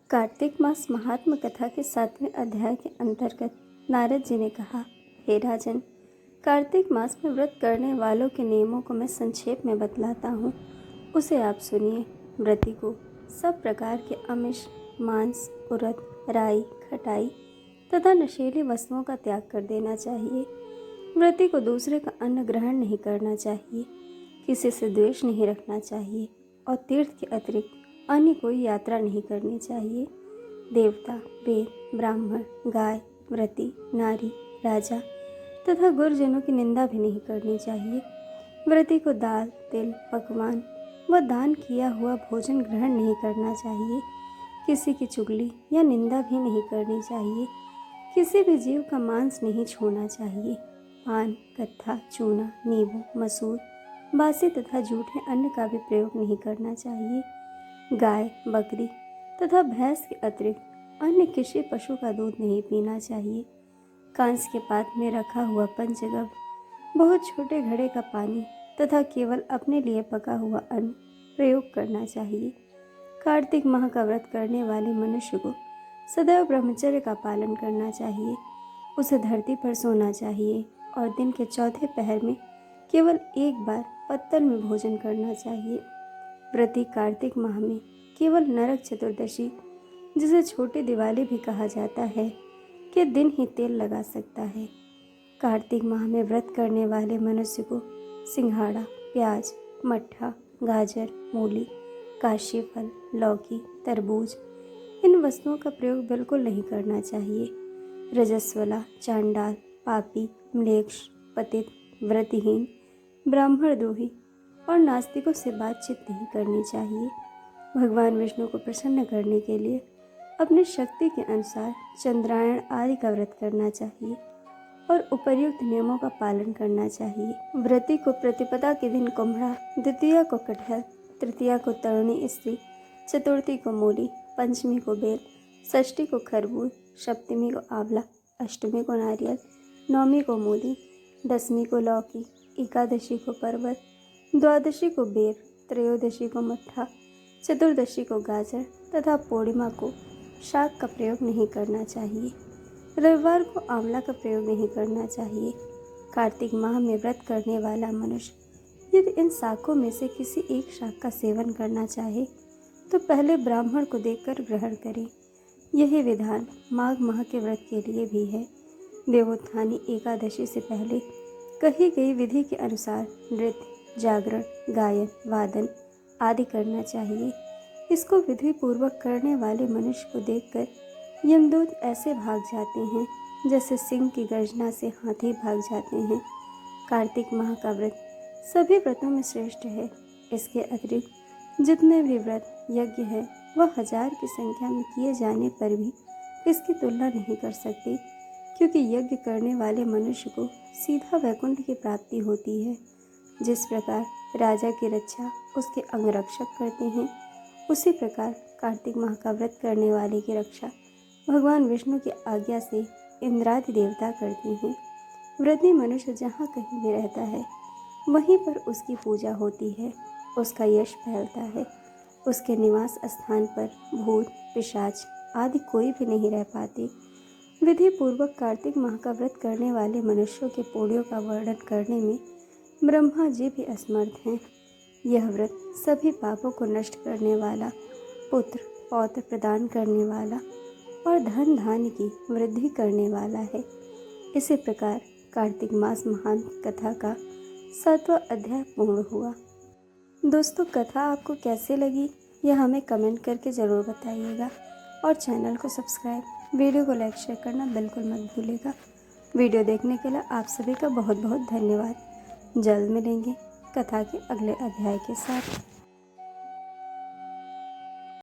कार्तिक मास महात्म कथा के 7वें अध्याय के अंतर्गत नारद जी ने कहा, हे राजन, कार्तिक मास में व्रत करने वालों के नियमों को मैं संक्षेप में बतलाता हूँ, उसे आप सुनिए। व्रती को सब प्रकार के आमिष, मांस, उड़द, राई, खटाई तथा नशीली वस्तुओं का त्याग कर देना चाहिए। व्रती को दूसरे का अन्न ग्रहण नहीं करना चाहिए, किसी से द्वेष नहीं रखना चाहिए और तीर्थ के अतिरिक्त अन्य कोई यात्रा नहीं करनी चाहिए। देवता, वेद, ब्राह्मण, गाय, व्रती, नारी, राजा तथा गुरुजनों की निंदा भी नहीं करनी चाहिए। व्रती को दाल, तिल, पकवान व दान किया हुआ भोजन ग्रहण नहीं करना चाहिए। किसी की चुगली या निंदा भी नहीं करनी चाहिए। किसी भी जीव का मांस नहीं छूना चाहिए। पान, कत्था, चूना, नींबू, मसूर, बासी तथा जूठे अन्न का भी प्रयोग नहीं करना चाहिए। गाय, बकरी तथा भैंस के अतिरिक्त अन्य किसी पशु का दूध नहीं पीना चाहिए। कांस के पात्र में रखा हुआ पंचगव्य, बहुत छोटे घड़े का पानी तथा केवल अपने लिए पका हुआ अन्न प्रयोग करना चाहिए। कार्तिक माह का व्रत करने वाले मनुष्य को सदैव ब्रह्मचर्य का पालन करना चाहिए। उसे धरती पर सोना चाहिए और दिन के चौथे पहर में केवल एक बार पत्तल में भोजन करना चाहिए। व्रती कार्तिक माह में केवल नरक चतुर्दशी, जिसे छोटी दिवाली भी कहा जाता है, के दिन ही तेल लगा सकता है। कार्तिक माह में व्रत करने वाले मनुष्य को सिंघाड़ा, प्याज, मट्ठा, गाजर, मूली, काशी फल, लौकी, तरबूज इन वस्तुओं का प्रयोग बिल्कुल नहीं करना चाहिए। रजस्वला, चांडाल, पापी, म्लेच्छ, पतित, व्रतहीन, ब्राह्मणद्रोही और नास्तिकों से बातचीत नहीं करनी चाहिए। भगवान विष्णु को प्रसन्न करने के लिए अपनी शक्ति के अनुसार चंद्रायण आदि का व्रत करना चाहिए और उपर्युक्त नियमों का पालन करना चाहिए। व्रती को प्रतिपदा के दिन कुम्हड़ा, द्वितीया को कटहल, तृतीया को तरुणी स्त्री, चतुर्थी को मूली, पंचमी को बेल, षष्ठी को खरबूज, सप्तमी को आंवला, अष्टमी को नारियल, नवमी को मूली, दसवीं को लौकी, एकादशी को परवल, द्वादशी को बेर, त्रयोदशी को मट्ठा, चतुर्दशी को गाजर तथा पूर्णिमा को शाक का प्रयोग नहीं करना चाहिए। रविवार को आंवला का प्रयोग नहीं करना चाहिए। कार्तिक माह में व्रत करने वाला मनुष्य यदि इन शाकों में से किसी एक शाक का सेवन करना चाहे तो पहले ब्राह्मण को देखकर ग्रहण करे। यही विधान माघ माह के व्रत के लिए भी है। देवोत्थानी एकादशी से पहले कही गई विधि के अनुसार नृत्य, जागरण, गायन, वादन आदि करना चाहिए। इसको विधि पूर्वक करने वाले मनुष्य को देखकर यमदूत ऐसे भाग जाते हैं जैसे सिंह की गर्जना से हाथी भाग जाते हैं। कार्तिक माह का व्रत सभी व्रतों में श्रेष्ठ है। इसके अतिरिक्त जितने भी व्रत, यज्ञ है वह 1000 की संख्या में किए जाने पर भी इसकी तुलना नहीं कर सकते, क्योंकि यज्ञ करने वाले मनुष्य को सीधा वैकुंठ की प्राप्ति होती है। जिस प्रकार राजा की रक्षा उसके अंगरक्षक करते हैं, उसी प्रकार कार्तिक माह का व्रत करने वाले की रक्षा भगवान विष्णु की आज्ञा से इंद्रादि देवता करते हैं। व्रती मनुष्य जहाँ कहीं भी रहता है वहीं पर उसकी पूजा होती है, उसका यश फैलता है। उसके निवास स्थान पर भूत, पिशाच आदि कोई भी नहीं रह पाते। विधि पूर्वक कार्तिक माह का व्रत करने वाले मनुष्यों के पुण्यों का वर्णन करने में ब्रह्मा जी भी असमर्थ हैं। यह व्रत सभी पापों को नष्ट करने वाला, पुत्र पौत्र प्रदान करने वाला और धन धान्य की वृद्धि करने वाला है। इसी प्रकार कार्तिक मास महान कथा का 7वां अध्याय पूर्ण हुआ। दोस्तों, कथा आपको कैसे लगी यह हमें कमेंट करके ज़रूर बताइएगा और चैनल को सब्सक्राइब, वीडियो को लाइक शेयर करना बिल्कुल मत भूलिएगा। वीडियो देखने के लिए आप सभी का बहुत बहुत धन्यवाद। जल्द मिलेंगे कथा के अगले अध्याय के साथ।